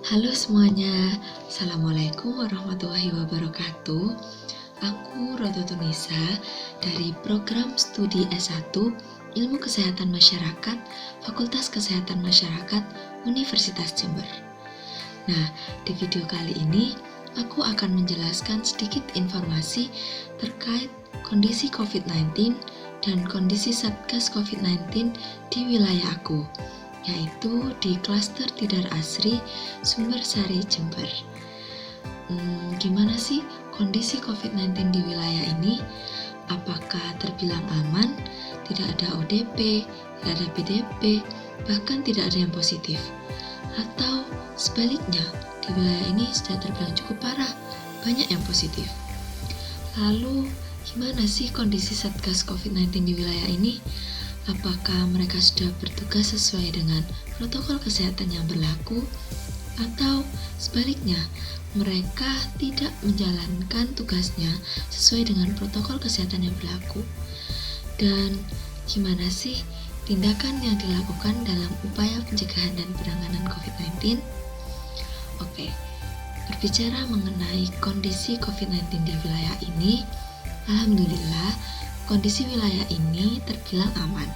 Halo semuanya, Assalamualaikum warahmatullahi wabarakatuh. Aku Rodo Tunisa dari program studi S1 Ilmu Kesehatan Masyarakat Fakultas Kesehatan Masyarakat Universitas Jember. Nah, di video kali ini aku akan menjelaskan sedikit informasi terkait kondisi COVID-19 dan kondisi Satgas COVID-19 di wilayah aku, yaitu di klaster Tidar Asri, Sumbersari, Jember. Gimana sih kondisi COVID-19 di wilayah ini? Apakah terbilang aman? Tidak ada ODP, tidak ada PDP, bahkan tidak ada yang positif? Atau sebaliknya, di wilayah ini sudah terbilang cukup parah, banyak yang positif. Lalu, gimana sih kondisi Satgas COVID-19 di wilayah ini? Apakah mereka sudah bertugas sesuai dengan protokol kesehatan yang berlaku? Atau sebaliknya, mereka tidak menjalankan tugasnya sesuai dengan protokol kesehatan yang berlaku? Dan gimana sih tindakan yang dilakukan dalam upaya pencegahan dan penanganan COVID-19? Oke, berbicara mengenai kondisi COVID-19 di wilayah ini, alhamdulillah kondisi wilayah ini terbilang aman.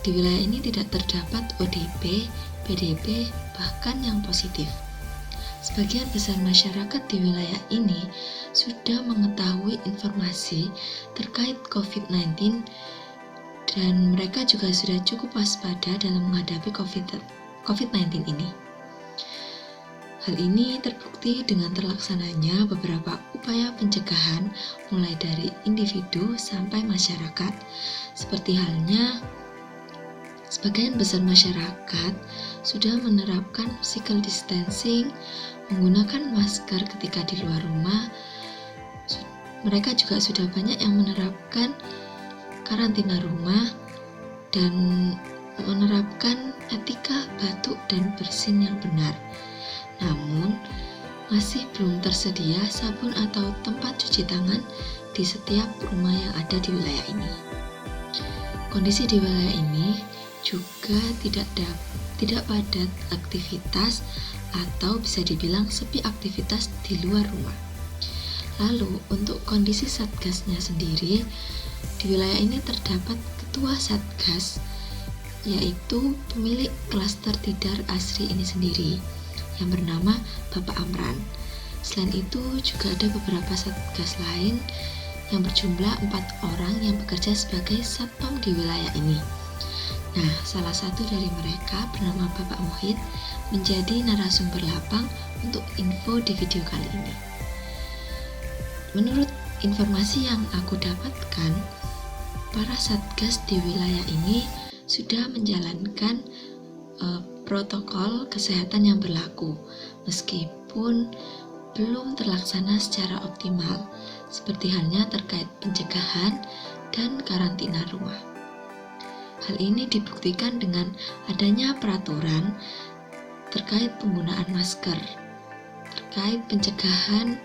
Di wilayah ini tidak terdapat ODP, PDP, bahkan yang positif. Sebagian besar masyarakat di wilayah ini sudah mengetahui informasi terkait COVID-19 dan mereka juga sudah cukup waspada dalam menghadapi COVID-19 ini. Hal ini terbukti dengan terlaksananya beberapa upaya pencegahan mulai dari individu sampai masyarakat. Seperti halnya, sebagian besar masyarakat sudah menerapkan physical distancing, menggunakan masker ketika di luar rumah. Mereka juga sudah banyak yang menerapkan karantina rumah dan menerapkan etika batuk dan bersin yang benar. Namun, masih belum tersedia sabun atau tempat cuci tangan di setiap rumah yang ada di wilayah ini. Kondisi di wilayah ini juga tidak padat aktivitas atau bisa dibilang sepi aktivitas di luar rumah. Lalu, untuk kondisi Satgasnya sendiri, di wilayah ini terdapat ketua Satgas, yaitu pemilik klaster Tidar Asri ini sendiri, yang bernama Bapak Amran. Selain itu juga ada beberapa satgas lain yang berjumlah 4 orang yang bekerja sebagai satpam di wilayah ini. Nah, salah satu dari mereka bernama Bapak Muhid menjadi narasumber lapang untuk info di video kali ini. Menurut informasi yang aku dapatkan, para satgas di wilayah ini sudah menjalankan protokol kesehatan yang berlaku, meskipun belum terlaksana secara optimal, seperti halnya terkait pencegahan dan karantina rumah. Hal ini dibuktikan dengan adanya peraturan terkait penggunaan masker, terkait pencegahan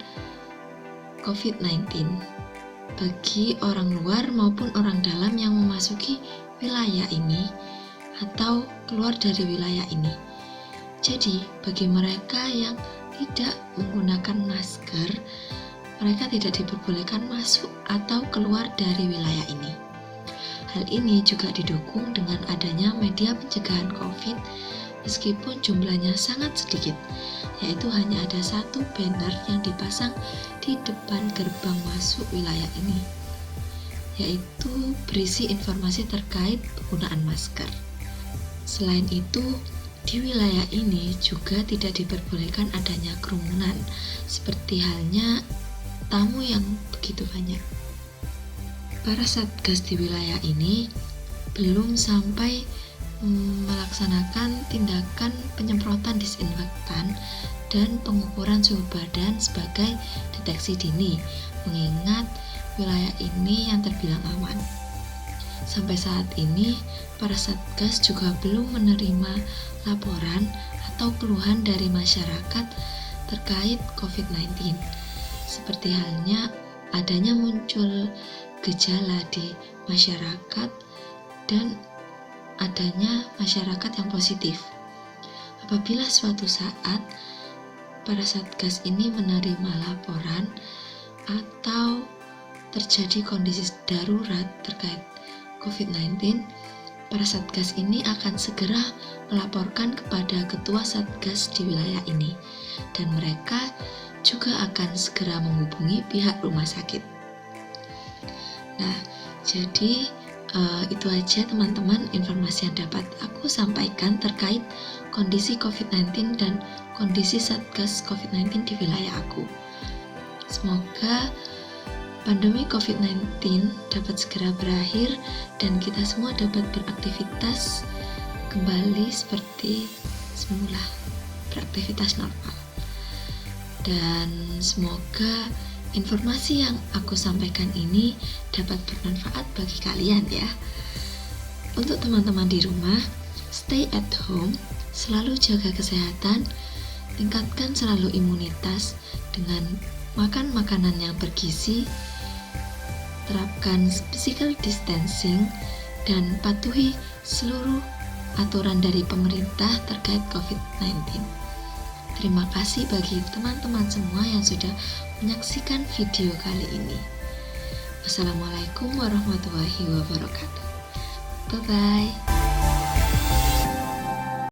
COVID-19 bagi orang luar maupun orang dalam yang memasuki wilayah ini atau keluar dari wilayah ini. Jadi, bagi mereka yang tidak menggunakan masker, mereka tidak diperbolehkan masuk atau keluar dari wilayah ini. Hal ini juga didukung dengan adanya media pencegahan COVID, meskipun jumlahnya sangat sedikit, yaitu hanya ada 1 banner yang dipasang di depan gerbang masuk wilayah ini, yaitu berisi informasi terkait penggunaan masker. Selain itu, di wilayah ini juga tidak diperbolehkan adanya kerumunan, seperti halnya tamu yang begitu banyak. Para satgas di wilayah ini belum sampai melaksanakan tindakan penyemprotan disinfektan dan pengukuran suhu badan sebagai deteksi dini, mengingat wilayah ini yang terbilang aman. Sampai saat ini, para satgas juga belum menerima laporan atau keluhan dari masyarakat terkait COVID-19, seperti halnya adanya muncul gejala di masyarakat dan adanya masyarakat yang positif. apabila suatu saat para satgas ini menerima laporan atau terjadi kondisi darurat terkait COVID-19, para satgas ini akan segera melaporkan kepada ketua satgas di wilayah ini, dan mereka juga akan segera menghubungi pihak rumah sakit. Nah, jadi itu aja teman-teman informasi yang dapat aku sampaikan terkait kondisi COVID-19 dan kondisi satgas COVID-19 di wilayah aku. Semoga pandemi COVID-19 dapat segera berakhir dan kita semua dapat beraktivitas kembali seperti semula, beraktivitas normal. Dan semoga informasi yang aku sampaikan ini dapat bermanfaat bagi kalian ya. Untuk teman-teman di rumah, stay at home, selalu jaga kesehatan, tingkatkan selalu imunitas dengan makan makanan yang bergizi, terapkan physical distancing, dan patuhi seluruh aturan dari pemerintah terkait COVID-19. Terima kasih bagi teman-teman semua yang sudah menyaksikan video kali ini. Wassalamualaikum warahmatullahi wabarakatuh. Bye-bye.